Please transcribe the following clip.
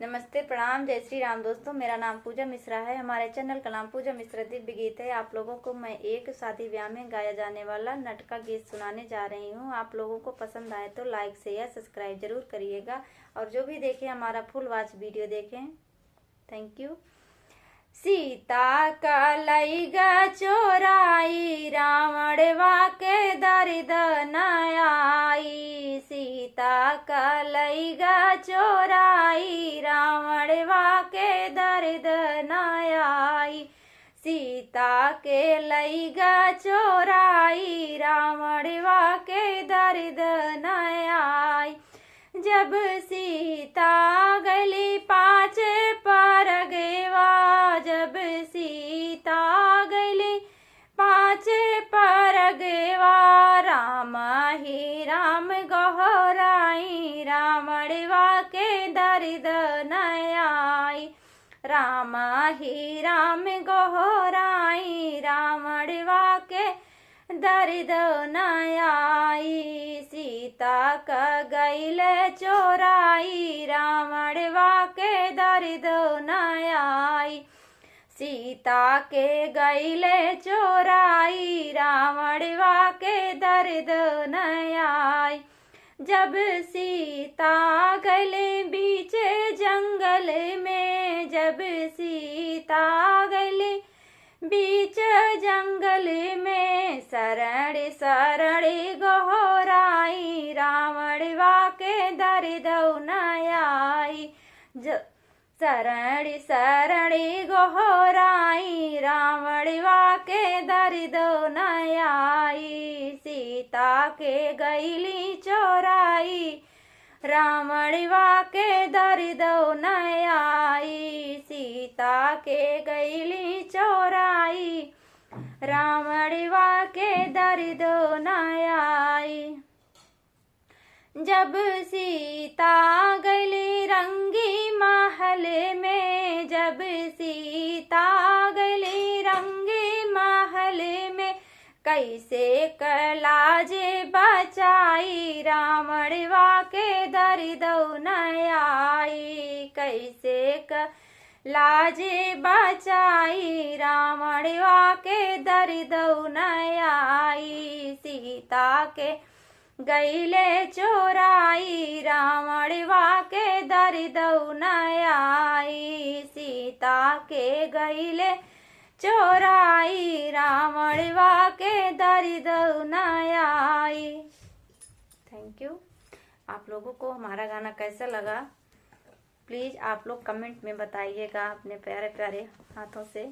नमस्ते, प्रणाम, जय श्री राम। दोस्तों, मेरा नाम पूजा मिश्रा है। हमारे चैनल का नाम पूजा मिश्रा दिव्य गीत है। आप लोगों को मैं एक शादी ब्याह में गाया जाने वाला नटका गीत सुनाने जा रही हूँ। आप लोगों को पसंद आए तो लाइक शेयर सब्सक्राइब जरूर करिएगा, और जो भी देखें हमारा फुल वॉच वीडियो देखें। Thank you. सीता का लैगा चोराई, रावणवा के दर्द न आई। सीता का लैगा चोराई, रावणवा के दर्द न आई। सीता के लैगा चोराई, रावणवा के दर्द न आई। जब सीता गली पाछे परगेवा, जब सीता गली पाछे परगेवा, राम ही राम गहराई, रावणवा के दर्द न आई। राम ही राम गहराई, रावणवा के दर्द न आई। सीता का गैल चोराई, रावणवा के दर्द न आई। सीता के गैल चोराई, रावणवा के दर्द न आई। जब सीता गले बीचे जंगल में, जब सीता गले बीच जंगल में, शरण शरण गहराई, रावणवा के दर्द न आई। शरण शरण गहराई, रावणवा के दर्द न आई। सीता के गैली चोराई, रावणवा के दर्द न आई। सीता के गैली चोराई, रावणवा के दर्द न आई। जब सीता गली रंगी महल में, जब सीता गली रंगी महल में, कैसे कलाज बचाई, रावणवा के दर्द न आई। कैसे लाज बचाई, रावणवा के दर्द न आई। सीता के गैले चोराई, रावणवा के दर्द न आई। सीता के गैले चोराई, रावणवा के दर्द न आई। Thank you. आप लोगों को हमारा गाना कैसा लगा प्लीज़ आप लोग कमेंट में बताइएगा अपने प्यारे प्यारे हाथों से।